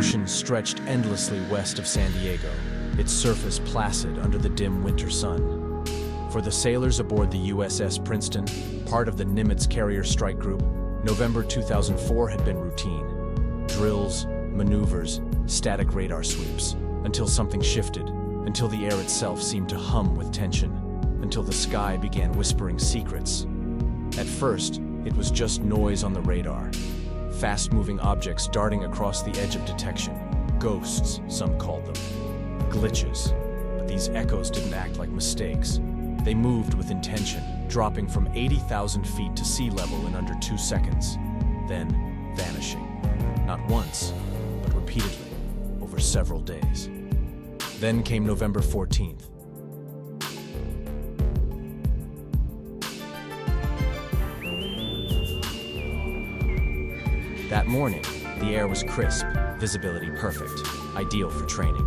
ocean stretched endlessly west of San Diego, its surface placid under the dim winter sun. For the sailors aboard the USS Princeton, part of the Nimitz carrier strike group, November 2004 had been routine. Drills, maneuvers, static radar sweeps, until something shifted, until the air itself seemed to hum with tension, until the sky began whispering secrets. At first, it was just noise on the radar. Fast-moving objects darting across the edge of detection. Ghosts, some called them. Glitches. But these echoes didn't act like mistakes. They moved with intention, dropping from 80,000 feet to sea level in under 2 seconds, then vanishing. Not once, but repeatedly, over several days. Then came November 14th. That morning, the air was crisp, visibility perfect, ideal for training.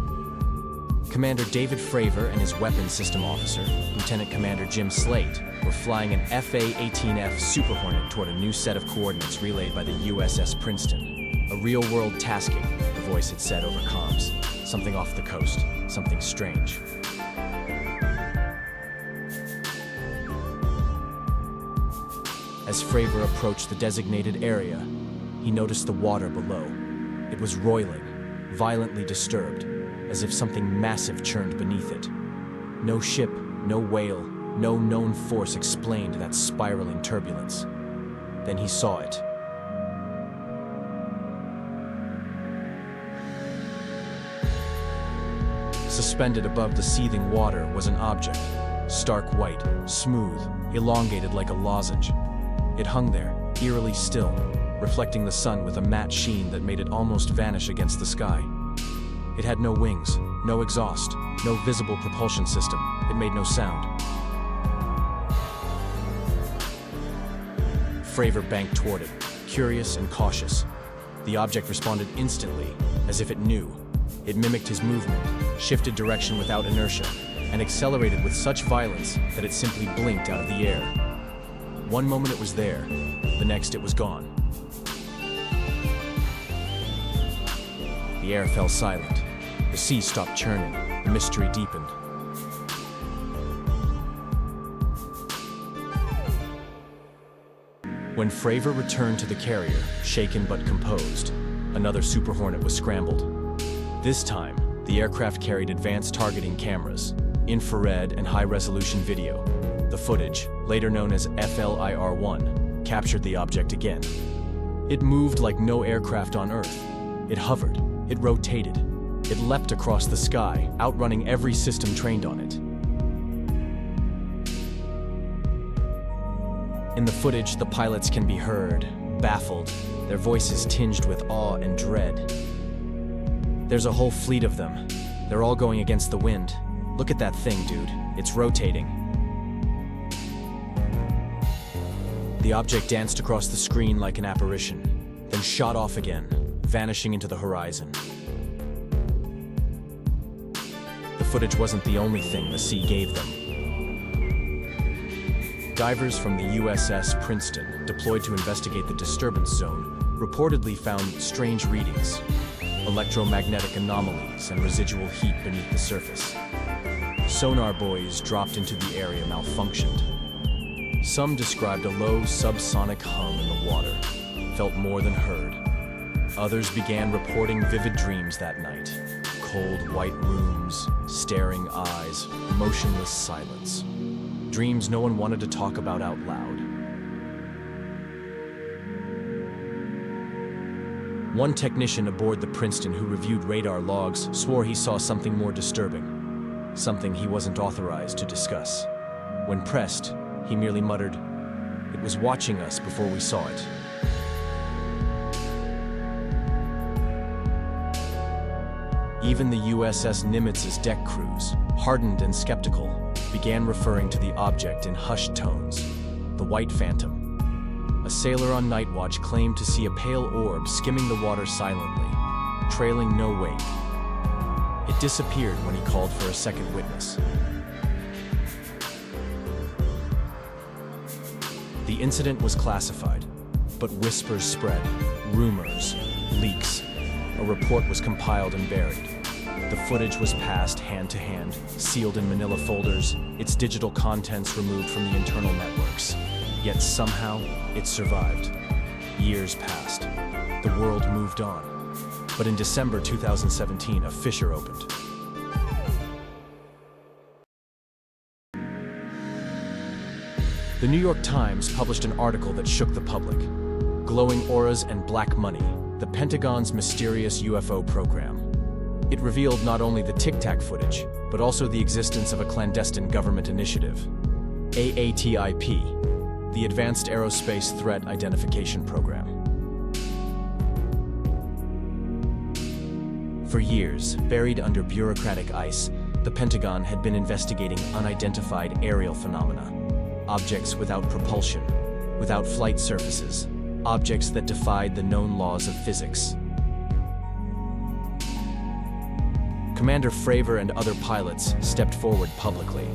Commander David Fravor and his weapons system officer, Lieutenant Commander Jim Slate, were flying an FA-18F Super Hornet toward a new set of coordinates relayed by the USS Princeton. A real-world tasking, the voice had said over comms. Something off the coast, something strange. As Fravor approached the designated area, he noticed the water below. It was roiling, violently disturbed, as if something massive churned beneath it. No ship, no whale, no known force explained that spiraling turbulence. Then he saw it. Suspended above the seething water was an object, stark white, smooth, elongated like a lozenge. It hung there, eerily still, reflecting the sun with a matte sheen that made it almost vanish against the sky. It had no wings, no exhaust, no visible propulsion system. It made no sound. Fravor banked toward it, curious and cautious. The object responded instantly, as if it knew. It mimicked his movement, shifted direction without inertia, and accelerated with such violence that it simply blinked out of the air. One moment it was there, the next it was gone. The air fell silent. The sea stopped churning. The mystery deepened. When Fravor returned to the carrier, shaken but composed, another Super Hornet was scrambled. This time, the aircraft carried advanced targeting cameras, infrared and high-resolution video. The footage, later known as FLIR-1, captured the object again. It moved like no aircraft on Earth. It hovered. It rotated. It leapt across the sky, outrunning every system trained on it. In the footage, the pilots can be heard, baffled, their voices tinged with awe and dread. There's a whole fleet of them. They're all going against the wind. Look at that thing, dude. It's rotating. The object danced across the screen like an apparition, then shot off again, vanishing into the horizon. The footage wasn't the only thing the sea gave them. Divers from the USS Princeton, deployed to investigate the disturbance zone, reportedly found strange readings, electromagnetic anomalies, and residual heat beneath the surface. Sonar buoys dropped into the area malfunctioned. Some described a low subsonic hum in the water, felt more than heard. Others began reporting vivid dreams that night. Cold white rooms, staring eyes, motionless silence. Dreams no one wanted to talk about out loud. One technician aboard the Princeton who reviewed radar logs swore he saw something more disturbing, something he wasn't authorized to discuss. When pressed, he merely muttered, "It was watching us before we saw it." Even the USS Nimitz's deck crews, hardened and skeptical, began referring to the object in hushed tones, the White Phantom. A sailor on night watch claimed to see a pale orb skimming the water silently, trailing no wake. It disappeared when he called for a second witness. The incident was classified, but whispers spread, rumors, leaks. a report was compiled and buried. The footage was passed hand to hand, sealed in manila folders, its digital contents removed from the internal networks. Yet somehow, it survived. Years passed. The world moved on. But in December 2017, a fissure opened. The New York Times published an article that shook the public. Glowing auras and black money, the Pentagon's mysterious UFO program. It revealed not only the Tic Tac footage, but also the existence of a clandestine government initiative. AATIP, the Advanced Aerospace Threat Identification Program. For years, buried under bureaucratic ice, the Pentagon had been investigating unidentified aerial phenomena. Objects without propulsion, without flight surfaces, objects that defied the known laws of physics. Commander Fravor and other pilots stepped forward publicly.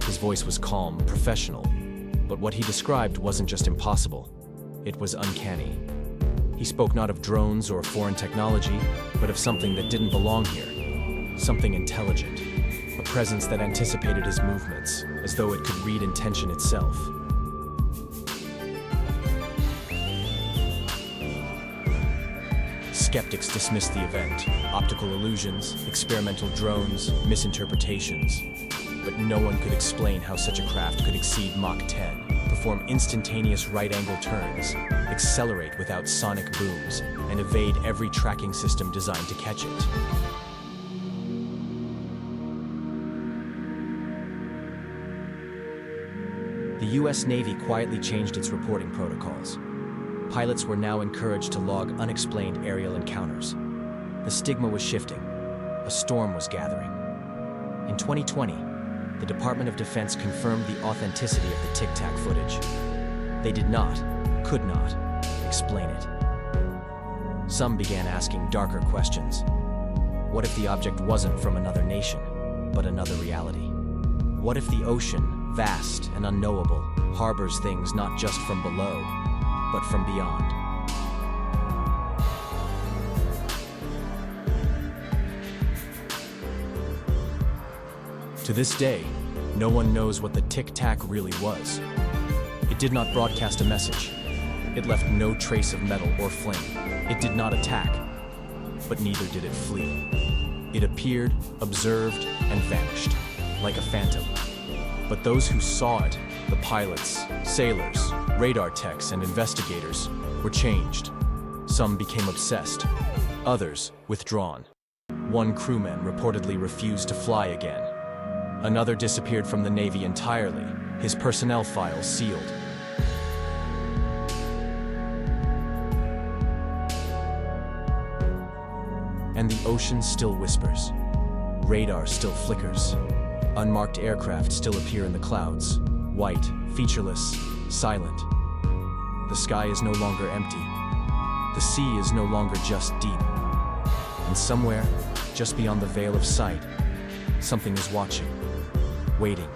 His voice was calm, professional, but what he described wasn't just impossible, it was uncanny. He spoke not of drones or foreign technology, but of something that didn't belong here, something intelligent, a presence that anticipated his movements, as though it could read intention itself. Skeptics dismissed the event, optical illusions, experimental drones, misinterpretations. But no one could explain how such a craft could exceed Mach 10, perform instantaneous right-angle turns, accelerate without sonic booms, and evade every tracking system designed to catch it. The U.S. Navy quietly changed its reporting protocols. Pilots were now encouraged to log unexplained aerial encounters. The stigma was shifting. A storm was gathering. In 2020, the Department of Defense confirmed the authenticity of the Tic Tac footage. They did not, could not, explain it. Some began asking darker questions. What if the object wasn't from another nation, but another reality? What if the ocean, vast and unknowable, harbors things not just from below, but from beyond? To this day, no one knows what the Tic Tac really was. It did not broadcast a message. It left no trace of metal or flame. It did not attack, but neither did it flee. It appeared, observed, and vanished, like a phantom. But those who saw it, the pilots, sailors, radar techs, and investigators, were changed. Some became obsessed, others withdrawn. One crewman reportedly refused to fly again. Another disappeared from the Navy entirely, his personnel files sealed. And the ocean still whispers. Radar still flickers. Unmarked aircraft still appear in the clouds, white, featureless, silent. The sky is no longer empty. The sea is no longer just deep. And somewhere, just beyond the veil of sight, something is watching, waiting.